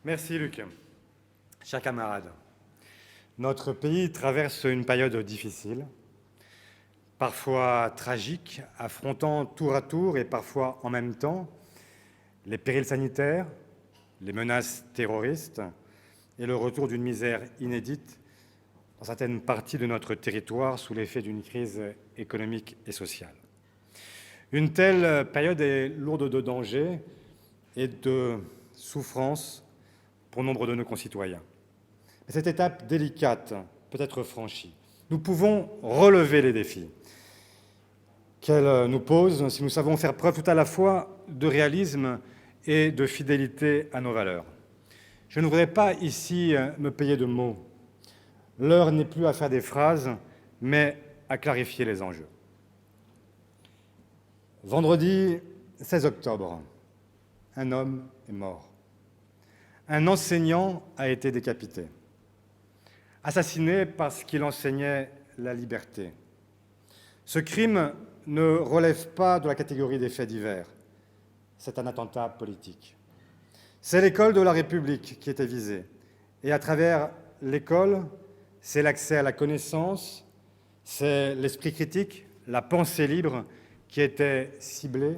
Merci Luc. Chers camarades, notre pays traverse une période difficile, parfois tragique, affrontant tour à tour et parfois en même temps les périls sanitaires, les menaces terroristes et le retour d'une misère inédite dans certaines parties de notre territoire sous l'effet d'une crise économique et sociale. Une telle période est lourde de dangers et de souffrances pour nombre de nos concitoyens. Mais cette étape délicate peut être franchie. Nous pouvons relever les défis qu'elle nous pose si nous savons faire preuve tout à la fois de réalisme et de fidélité à nos valeurs. Je ne voudrais pas ici me payer de mots. L'heure n'est plus à faire des phrases, mais à clarifier les enjeux. Vendredi 16 octobre, un homme est mort. Un enseignant a été décapité, assassiné parce qu'il enseignait la liberté. Ce crime ne relève pas de la catégorie des faits divers. C'est un attentat politique. C'est l'école de la République qui était visée. Et à travers l'école, c'est l'accès à la connaissance, c'est l'esprit critique, la pensée libre qui était ciblée,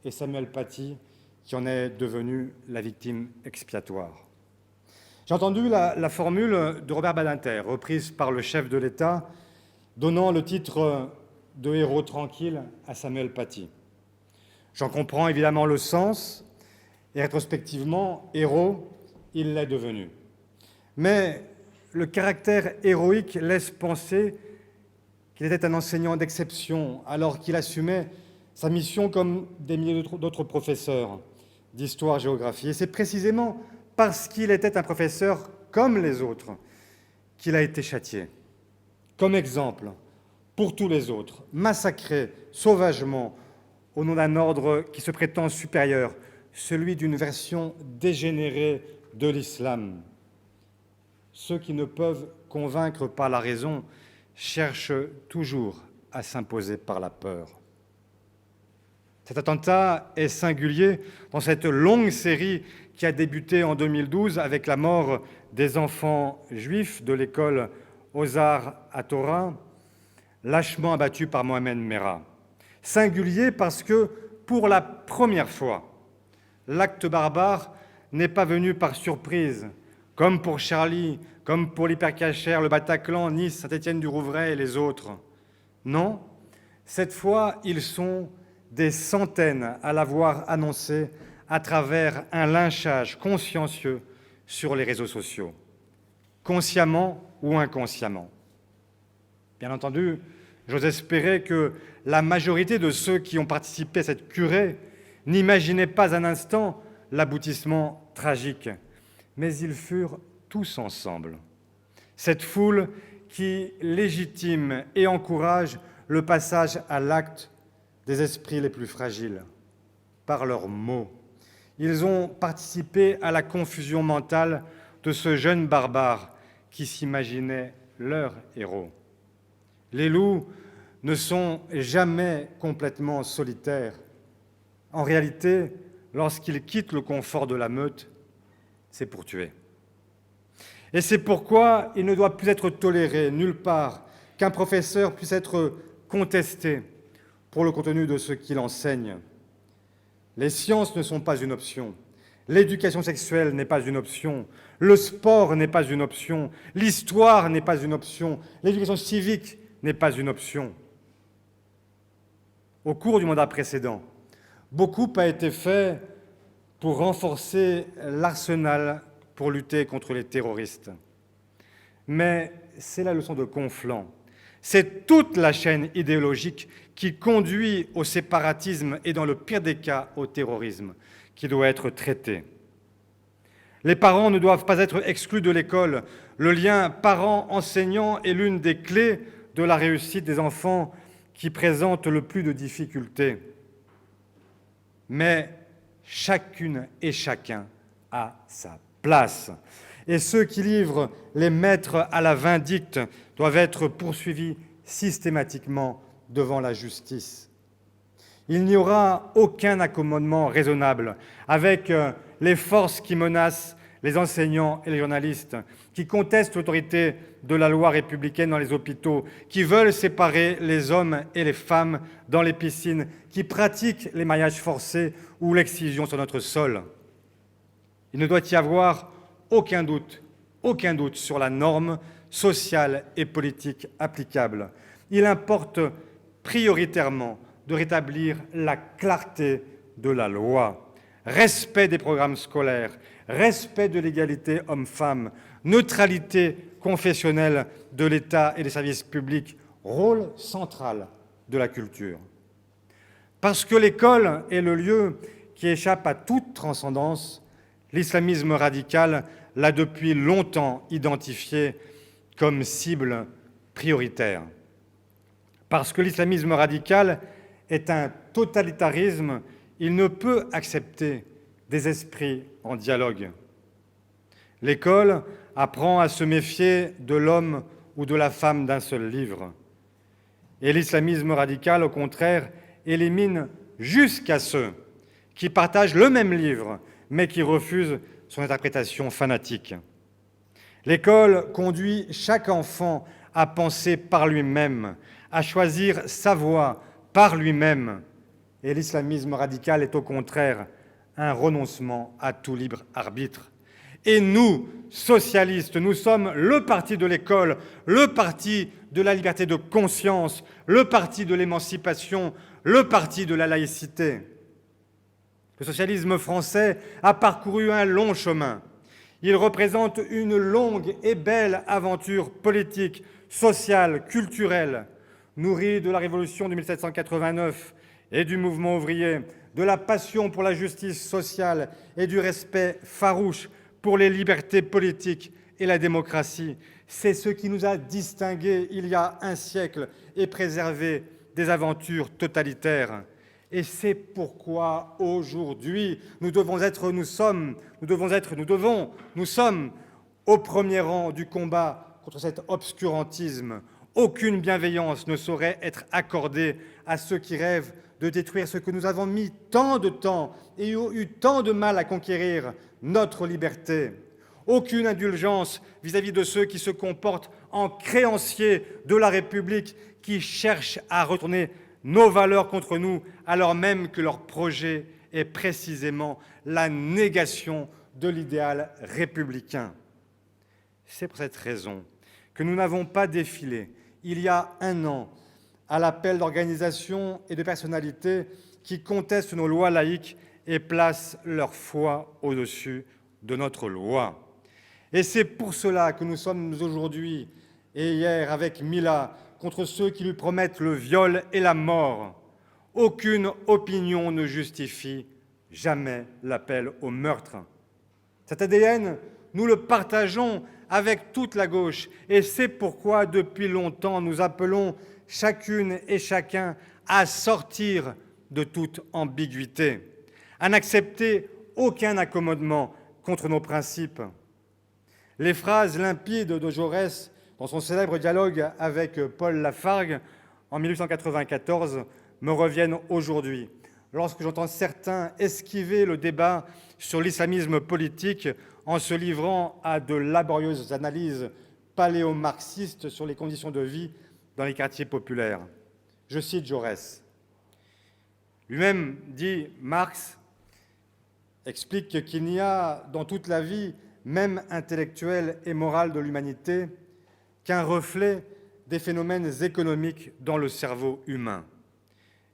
et Samuel Paty qui en est devenu la victime expiatoire. J'ai entendu la formule de Robert Badinter, reprise par le chef de l'État, donnant le titre de héros tranquille à Samuel Paty. J'en comprends évidemment le sens, et rétrospectivement, héros, il l'est devenu. Mais le caractère héroïque laisse penser qu'il était un enseignant d'exception, alors qu'il assumait sa mission comme des milliers d'autres professeurs d'histoire-géographie. Et c'est précisément parce qu'il était un professeur comme les autres qu'il a été châtié. Comme exemple pour tous les autres, massacré sauvagement au nom d'un ordre qui se prétend supérieur, celui d'une version dégénérée de l'islam. Ceux qui ne peuvent convaincre par la raison cherchent toujours à s'imposer par la peur. Cet attentat est singulier dans cette longue série qui a débuté en 2012 avec la mort des enfants juifs de l'école Ozar HaTorah, lâchement abattus par Mohamed Merah. Singulier parce que, pour la première fois, l'acte barbare n'est pas venu par surprise, comme pour Charlie, comme pour l'Hypercacher, le Bataclan, Nice, Saint-Étienne-du-Rouvray et les autres. Non, cette fois, ils sont des centaines à l'avoir annoncé à travers un lynchage consciencieux sur les réseaux sociaux, consciemment ou inconsciemment. Bien entendu, j'ose espérer que la majorité de ceux qui ont participé à cette curée n'imaginaient pas un instant l'aboutissement tragique, mais ils furent tous ensemble. Cette foule qui légitime et encourage le passage à l'acte des esprits les plus fragiles, par leurs mots. Ils ont participé à la confusion mentale de ce jeune barbare qui s'imaginait leur héros. Les loups ne sont jamais complètement solitaires. En réalité, lorsqu'ils quittent le confort de la meute, c'est pour tuer. Et c'est pourquoi il ne doit plus être toléré nulle part qu'un professeur puisse être contesté pour le contenu de ce qu'il enseigne. Les sciences ne sont pas une option. L'éducation sexuelle n'est pas une option. Le sport n'est pas une option. L'histoire n'est pas une option. L'éducation civique n'est pas une option. Au cours du mandat précédent, beaucoup a été fait pour renforcer l'arsenal pour lutter contre les terroristes. Mais c'est la leçon de Conflans. C'est toute la chaîne idéologique qui conduit au séparatisme et, dans le pire des cas, au terrorisme, qui doit être traitée. Les parents ne doivent pas être exclus de l'école. Le lien parent-enseignant est l'une des clés de la réussite des enfants qui présentent le plus de difficultés. Mais chacune et chacun a sa place. Et ceux qui livrent les maîtres à la vindicte doivent être poursuivis systématiquement devant la justice. Il n'y aura aucun accommodement raisonnable avec les forces qui menacent les enseignants et les journalistes, qui contestent l'autorité de la loi républicaine dans les hôpitaux, qui veulent séparer les hommes et les femmes dans les piscines, qui pratiquent les mariages forcés ou l'excision sur notre sol. Il ne doit y avoir aucun doute sur la norme sociale et politique applicable. Il importe prioritairement de rétablir la clarté de la loi, respect des programmes scolaires, respect de l'égalité homme-femme, neutralité confessionnelle de l'État et des services publics, rôle central de la culture. Parce que l'école est le lieu qui échappe à toute transcendance, l'islamisme radical l'a depuis longtemps identifié comme cible prioritaire. Parce que l'islamisme radical est un totalitarisme, il ne peut accepter des esprits en dialogue. L'école apprend à se méfier de l'homme ou de la femme d'un seul livre. Et l'islamisme radical, au contraire, élimine jusqu'à ceux qui partagent le même livre, mais qui refusent son interprétation fanatique. L'école conduit chaque enfant à penser par lui-même, à choisir sa voie par lui-même. Et l'islamisme radical est au contraire un renoncement à tout libre arbitre. Et nous, socialistes, nous sommes le parti de l'école, le parti de la liberté de conscience, le parti de l'émancipation, le parti de la laïcité. Le socialisme français a parcouru un long chemin. Il représente une longue et belle aventure politique, sociale, culturelle, nourrie de la Révolution de 1789 et du mouvement ouvrier, de la passion pour la justice sociale et du respect farouche pour les libertés politiques et la démocratie. C'est ce qui nous a distingués il y a un siècle et préservé des aventures totalitaires. Et c'est pourquoi aujourd'hui nous sommes au premier rang du combat contre cet obscurantisme. Aucune bienveillance ne saurait être accordée à ceux qui rêvent de détruire ce que nous avons mis tant de temps et eu tant de mal à conquérir, notre liberté. Aucune indulgence vis-à-vis de ceux qui se comportent en créanciers de la République, qui cherchent à retourner nos valeurs contre nous, alors même que leur projet est précisément la négation de l'idéal républicain. C'est pour cette raison que nous n'avons pas défilé, il y a un an, à l'appel d'organisations et de personnalités qui contestent nos lois laïques et placent leur foi au-dessus de notre loi. Et c'est pour cela que nous sommes aujourd'hui et hier avec Mila contre ceux qui lui promettent le viol et la mort. Aucune opinion ne justifie jamais l'appel au meurtre. Cet ADN, nous le partageons avec toute la gauche et c'est pourquoi depuis longtemps nous appelons chacune et chacun à sortir de toute ambiguïté, à n'accepter aucun accommodement contre nos principes. Les phrases limpides de Jaurès dans son célèbre dialogue avec Paul Lafargue en 1894 me reviennent aujourd'hui, lorsque j'entends certains esquiver le débat sur l'islamisme politique en se livrant à de laborieuses analyses paléo-marxistes sur les conditions de vie dans les quartiers populaires. Je cite Jaurès. Lui-même dit, Marx explique qu'il n'y a dans toute la vie, même intellectuelle et morale de l'humanité, qu'un reflet des phénomènes économiques dans le cerveau humain.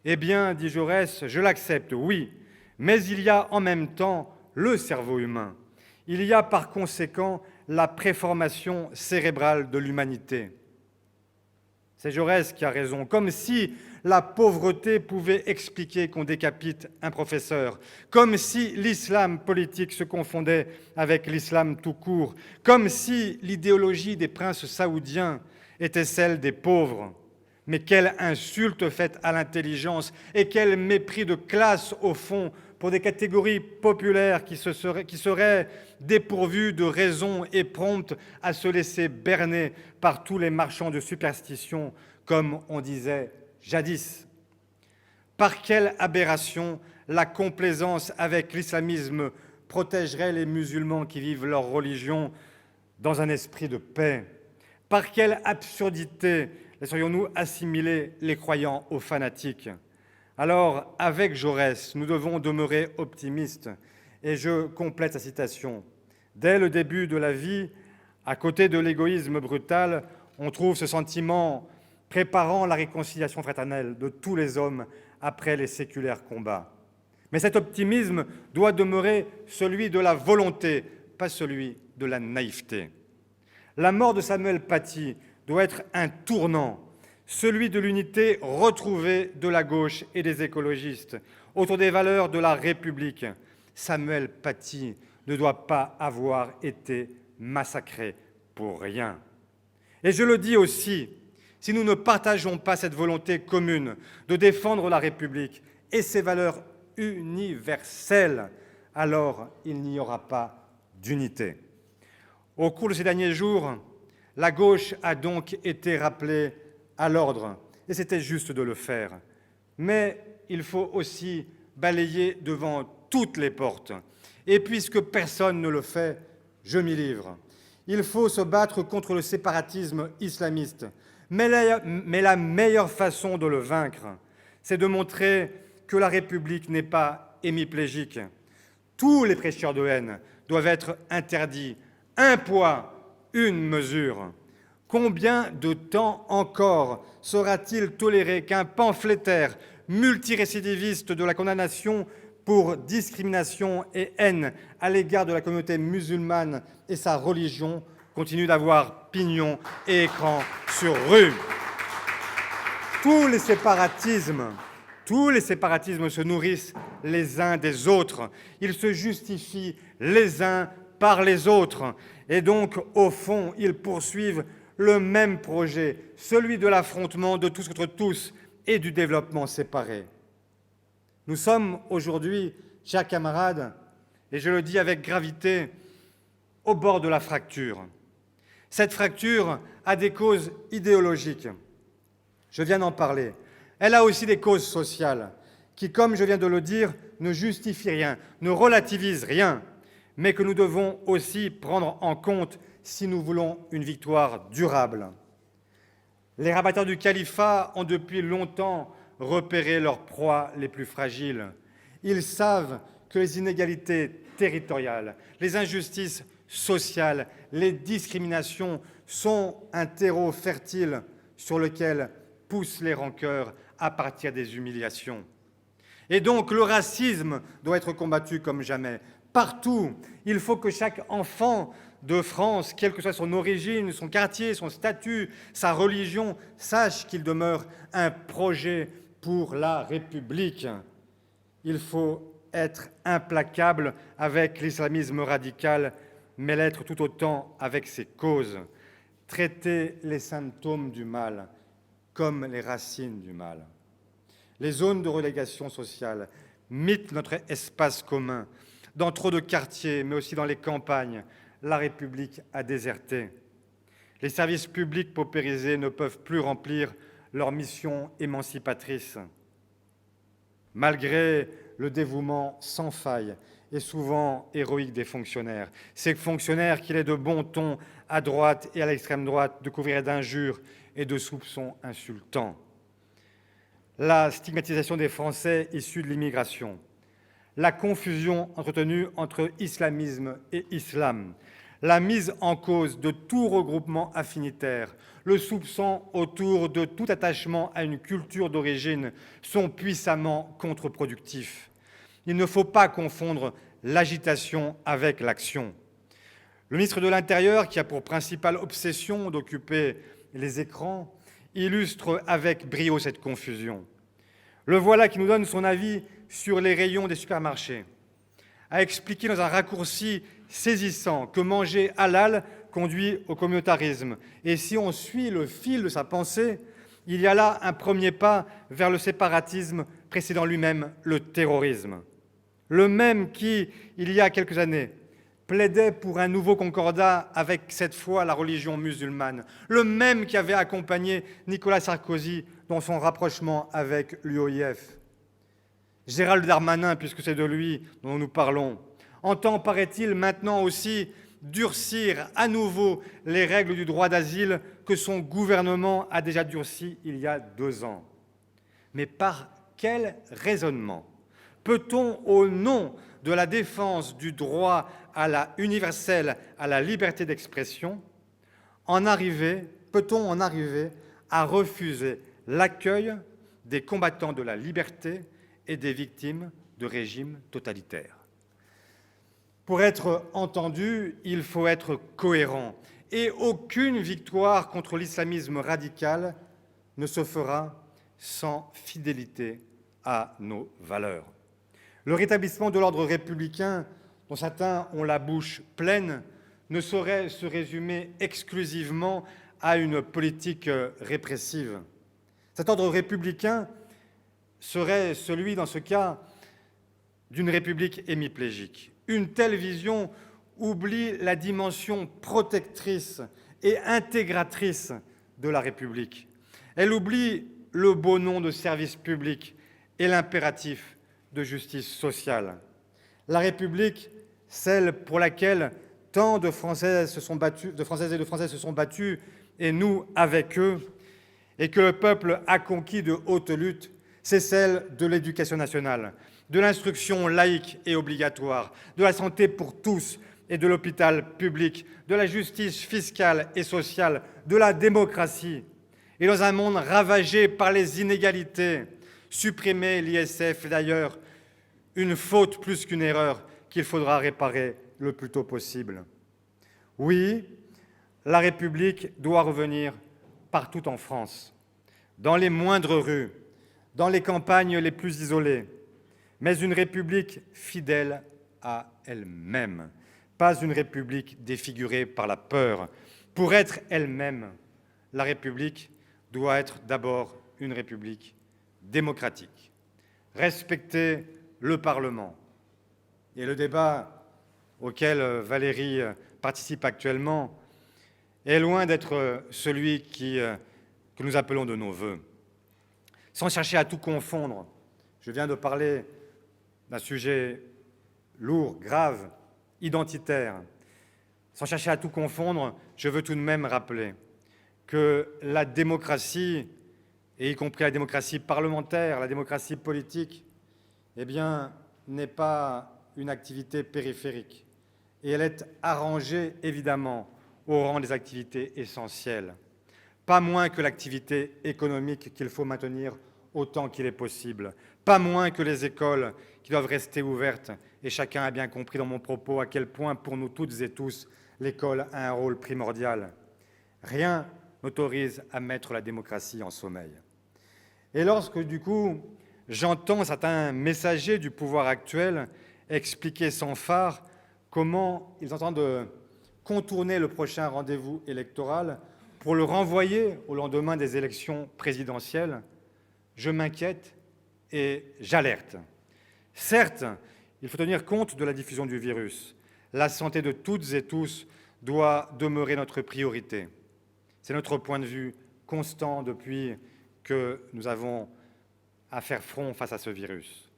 Eh bien, dit Jaurès, je l'accepte, oui, mais il y a en même temps le cerveau humain. Il y a par conséquent la préformation cérébrale de l'humanité. C'est Jaurès qui a raison, comme si la pauvreté pouvait expliquer qu'on décapite un professeur, comme si l'islam politique se confondait avec l'islam tout court, comme si l'idéologie des princes saoudiens était celle des pauvres. Mais quelle insulte faite à l'intelligence et quel mépris de classe au fond pour des catégories populaires qui seraient dépourvues de raison et promptes à se laisser berner par tous les marchands de superstition, comme on disait jadis. Par quelle aberration la complaisance avec l'islamisme protégerait les musulmans qui vivent leur religion dans un esprit de paix? Par quelle absurdité laisserions-nous assimiler les croyants aux fanatiques? Alors, avec Jaurès, nous devons demeurer optimistes. Et je complète sa citation. Dès le début de la vie, à côté de l'égoïsme brutal, on trouve ce sentiment préparant la réconciliation fraternelle de tous les hommes après les séculaires combats. Mais cet optimisme doit demeurer celui de la volonté, pas celui de la naïveté. La mort de Samuel Paty doit être un tournant, celui de l'unité retrouvée de la gauche et des écologistes autour des valeurs de la République. Samuel Paty ne doit pas avoir été massacré pour rien. Et je le dis aussi, si nous ne partageons pas cette volonté commune de défendre la République et ses valeurs universelles, alors il n'y aura pas d'unité. Au cours de ces derniers jours, la gauche a donc été rappelée à l'ordre, et c'était juste de le faire. Mais il faut aussi balayer devant toutes les portes. Et puisque personne ne le fait, je m'y livre. Il faut se battre contre le séparatisme islamiste. Mais la meilleure façon de le vaincre, c'est de montrer que la République n'est pas hémiplégique. Tous les prêcheurs de haine doivent être interdits. Un poids, une mesure. Combien de temps encore sera-t-il toléré qu'un pamphlétaire multirécidiviste de la condamnation pour discrimination et haine à l'égard de la communauté musulmane et sa religion continue d'avoir pignon et écran sur rue? Tous les séparatismes se nourrissent les uns des autres. Ils se justifient les uns par les autres. Et donc, au fond, ils poursuivent le même projet, celui de l'affrontement de tous contre tous et du développement séparé. Nous sommes aujourd'hui, chers camarades, et je le dis avec gravité, au bord de la fracture. Cette fracture a des causes idéologiques. Je viens d'en parler. Elle a aussi des causes sociales qui, comme je viens de le dire, ne justifient rien, ne relativisent rien, mais que nous devons aussi prendre en compte si nous voulons une victoire durable. Les rabatteurs du califat ont depuis longtemps repéré leurs proies les plus fragiles. Ils savent que les inégalités territoriales, les injustices sociales, les discriminations sont un terreau fertile sur lequel poussent les rancœurs à partir des humiliations. Et donc le racisme doit être combattu comme jamais. Partout, il faut que chaque enfant de France, quelle que soit son origine, son quartier, son statut, sa religion, sache qu'il demeure un projet pour la République. Il faut être implacable avec l'islamisme radical, mais l'être tout autant avec ses causes. Traiter les symptômes du mal comme les racines du mal. Les zones de relégation sociale mitent notre espace commun. Dans trop de quartiers, mais aussi dans les campagnes, la République a déserté. Les services publics paupérisés ne peuvent plus remplir leur mission émancipatrice. Malgré le dévouement sans faille et souvent héroïque des fonctionnaires, ces fonctionnaires qu'il est de bon ton à droite et à l'extrême droite de couvrir d'injures et de soupçons insultants. La stigmatisation des Français issus de l'immigration, la confusion entretenue entre islamisme et islam, la mise en cause de tout regroupement affinitaire, le soupçon autour de tout attachement à une culture d'origine sont puissamment contre-productifs. Il ne faut pas confondre l'agitation avec l'action. Le ministre de l'Intérieur, qui a pour principale obsession d'occuper les écrans, illustre avec brio cette confusion. Le voilà qui nous donne son avis sur les rayons des supermarchés, a expliqué dans un raccourci saisissant que manger halal conduit au communautarisme. Et si on suit le fil de sa pensée, il y a là un premier pas vers le séparatisme précédant lui-même le terrorisme. Le même qui, il y a quelques années, plaidait pour un nouveau concordat avec cette fois la religion musulmane. Le même qui avait accompagné Nicolas Sarkozy dans son rapprochement avec l'UOIF. Gérald Darmanin, puisque c'est de lui dont nous parlons, entend, paraît-il, maintenant aussi durcir à nouveau les règles du droit d'asile que son gouvernement a déjà durcies il y a 2 ans. Mais par quel raisonnement peut-on, au nom de la défense du droit universel à la liberté d'expression, peut-on en arriver à refuser l'accueil des combattants de la liberté et des victimes de régimes totalitaires? Pour être entendu, il faut être cohérent, et aucune victoire contre l'islamisme radical ne se fera sans fidélité à nos valeurs. Le rétablissement de l'ordre républicain, dont certains ont la bouche pleine, ne saurait se résumer exclusivement à une politique répressive. Cet ordre républicain serait celui, dans ce cas, d'une république hémiplégique. Une telle vision oublie la dimension protectrice et intégratrice de la République. Elle oublie le beau nom de service public et l'impératif de justice sociale. La République, celle pour laquelle tant de Françaises et de Français se sont battus, et nous avec eux, et que le peuple a conquis de haute lutte, c'est celle de l'éducation nationale, de l'instruction laïque et obligatoire, de la santé pour tous et de l'hôpital public, de la justice fiscale et sociale, de la démocratie. Et dans un monde ravagé par les inégalités, supprimer l'ISF est d'ailleurs une faute plus qu'une erreur qu'il faudra réparer le plus tôt possible. Oui, la République doit revenir partout en France, dans les moindres rues, dans les campagnes les plus isolées, mais une République fidèle à elle-même, pas une République défigurée par la peur. Pour être elle-même, la République doit être d'abord une République démocratique. Respecter le Parlement. Et le débat auquel Valérie participe actuellement est loin d'être celui que nous appelons de nos vœux. Sans chercher à tout confondre, je viens de parler d'un sujet lourd, grave, identitaire. Sans chercher à tout confondre, je veux tout de même rappeler que la démocratie, et y compris la démocratie parlementaire, la démocratie politique, n'est pas une activité périphérique. Et elle est arrangée, évidemment, au rang des activités essentielles. Pas moins que l'activité économique qu'il faut maintenir autant qu'il est possible. Pas moins que les écoles qui doivent rester ouvertes. Et chacun a bien compris dans mon propos à quel point, pour nous toutes et tous, l'école a un rôle primordial. Rien n'autorise à mettre la démocratie en sommeil. Et lorsque, du coup, j'entends certains messagers du pouvoir actuel expliquer sans phare comment ils entendent contourner le prochain rendez-vous électoral pour le renvoyer au lendemain des élections présidentielles, je m'inquiète et j'alerte. Certes, il faut tenir compte de la diffusion du virus. La santé de toutes et tous doit demeurer notre priorité. C'est notre point de vue constant depuis que nous avons à faire front face à ce virus.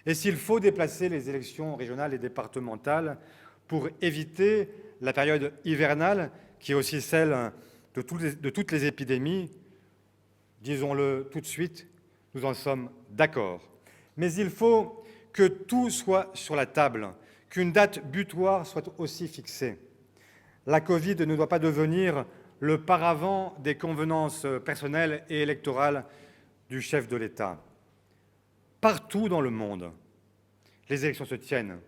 Et s'il faut déplacer les élections régionales et départementales pour éviter la période hivernale, qui est aussi celle de toutes les épidémies, disons-le tout de suite, nous en sommes d'accord. Mais il faut que tout soit sur la table, qu'une date butoir soit aussi fixée. La Covid ne doit pas devenir le paravent des convenances personnelles et électorales du chef de l'État. Partout dans le monde, les élections se tiennent.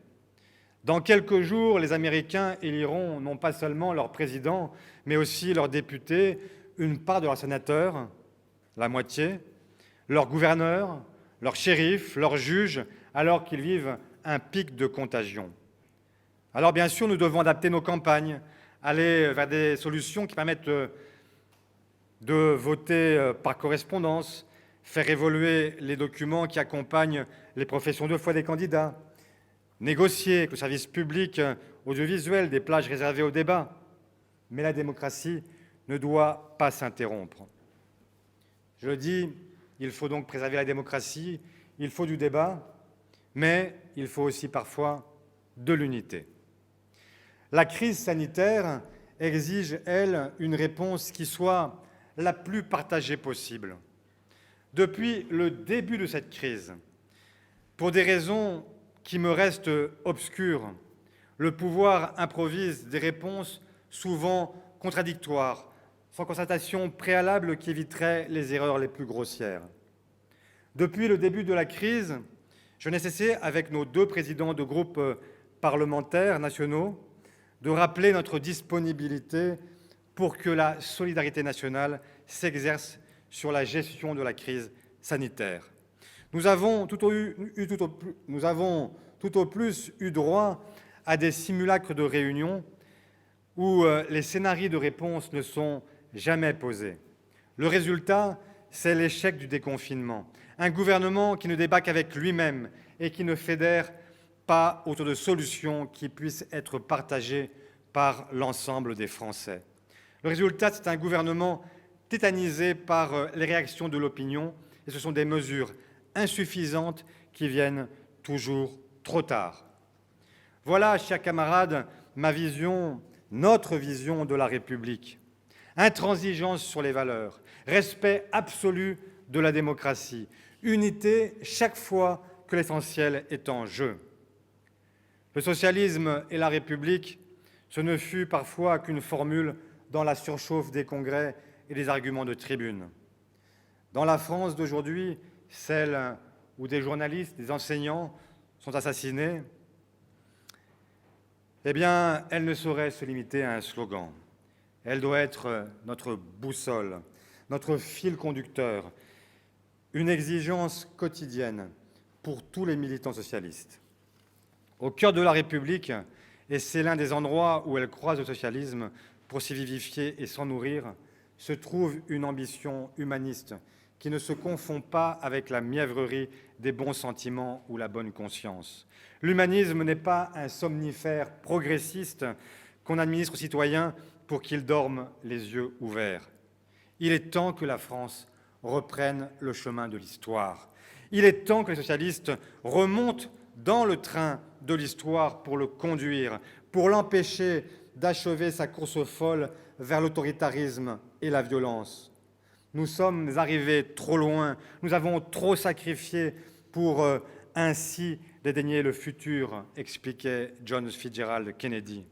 Dans quelques jours, les Américains éliront non pas seulement leur président, mais aussi leurs députés, une part de leurs sénateurs, la moitié, leurs gouverneurs, leurs shérifs, leurs juges, alors qu'ils vivent un pic de contagion. Alors bien sûr, nous devons adapter nos campagnes, aller vers des solutions qui permettent de voter par correspondance, faire évoluer les documents qui accompagnent les professions de foi des candidats, négocier avec le service public audiovisuel des plages réservées au débat. Mais la démocratie ne doit pas s'interrompre. Je le dis, il faut donc préserver la démocratie, il faut du débat, mais il faut aussi parfois de l'unité. La crise sanitaire exige, elle, une réponse qui soit la plus partagée possible. Depuis le début de cette crise, pour des raisons qui me restent obscures, le pouvoir improvise des réponses souvent contradictoires, sans concertation préalable qui éviterait les erreurs les plus grossières. Depuis le début de la crise, je n'ai cessé, avec nos 2 présidents de groupes parlementaires nationaux, de rappeler notre disponibilité pour que la solidarité nationale s'exerce sur la gestion de la crise sanitaire. Nous avons tout au plus eu droit à des simulacres de réunion où les scénarios de réponse ne sont jamais posés. Le résultat, c'est l'échec du déconfinement. Un gouvernement qui ne débat qu'avec lui-même et qui ne fédère pas autour de solutions qui puissent être partagées par l'ensemble des Français. Le résultat, c'est un gouvernement tétanisé par les réactions de l'opinion, et ce sont des mesures insuffisantes qui viennent toujours trop tard. Voilà, chers camarades, ma vision, notre vision de la République. Intransigeance sur les valeurs, respect absolu de la démocratie, unité chaque fois que l'essentiel est en jeu. Le socialisme et la République, ce ne fut parfois qu'une formule dans la surchauffe des congrès et des arguments de tribune. Dans la France d'aujourd'hui, celle où des journalistes, des enseignants sont assassinés, eh bien, elle ne saurait se limiter à un slogan. Elle doit être notre boussole, notre fil conducteur, une exigence quotidienne pour tous les militants socialistes. Au cœur de la République, et c'est l'un des endroits où elle croise le socialisme pour s'y vivifier et s'en nourrir, se trouve une ambition humaniste qui ne se confond pas avec la mièvrerie des bons sentiments ou la bonne conscience. L'humanisme n'est pas un somnifère progressiste qu'on administre aux citoyens pour qu'ils dorment les yeux ouverts. Il est temps que la France reprenne le chemin de l'histoire. Il est temps que les socialistes remontent dans le train de l'histoire pour le conduire, pour l'empêcher d'achever sa course folle vers l'autoritarisme et la violence. Nous sommes arrivés trop loin, nous avons trop sacrifié pour ainsi dédaigner le futur, expliquait John Fitzgerald Kennedy.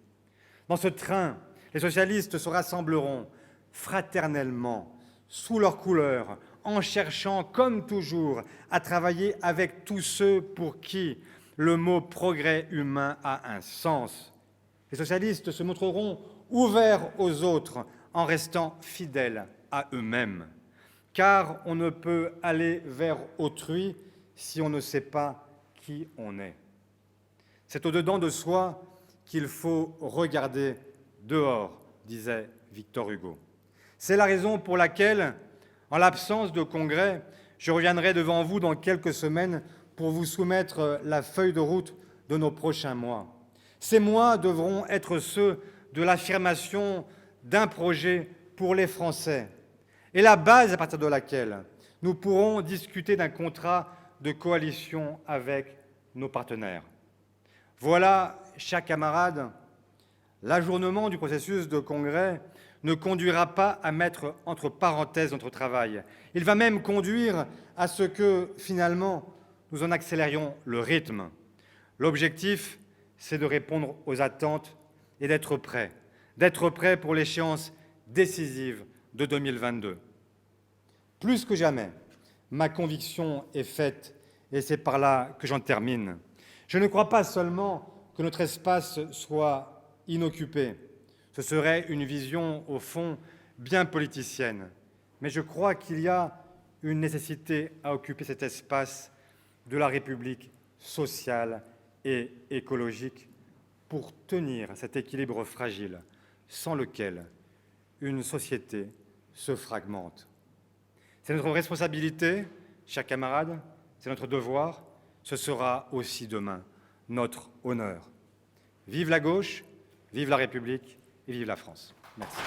Dans ce train, les socialistes se rassembleront fraternellement, sous leurs couleurs, en cherchant, comme toujours, à travailler avec tous ceux pour qui le mot progrès humain a un sens. Les socialistes se montreront ouverts aux autres en restant fidèles à eux-mêmes, car on ne peut aller vers autrui si on ne sait pas qui on est. C'est au-dedans de soi qu'il faut regarder dehors, disait Victor Hugo. C'est la raison pour laquelle, en l'absence de congrès, je reviendrai devant vous dans quelques semaines pour vous soumettre la feuille de route de nos prochains mois. Ces mois devront être ceux de l'affirmation d'un projet pour les Français et la base à partir de laquelle nous pourrons discuter d'un contrat de coalition avec nos partenaires. Voilà, chers camarades, l'ajournement du processus de congrès ne conduira pas à mettre entre parenthèses notre travail. Il va même conduire à ce que, finalement, nous en accélérions le rythme. L'objectif, c'est de répondre aux attentes et d'être prêt pour l'échéance décisive de 2022. Plus que jamais, ma conviction est faite, et c'est par là que j'en termine. Je ne crois pas seulement que notre espace soit inoccupé. Ce serait une vision, au fond, bien politicienne. Mais je crois qu'il y a une nécessité à occuper cet espace de la République sociale et écologique pour tenir cet équilibre fragile sans lequel une société se fragmente. C'est notre responsabilité, chers camarades, c'est notre devoir, ce sera aussi demain notre honneur. Vive la gauche, vive la République et vive la France. Merci.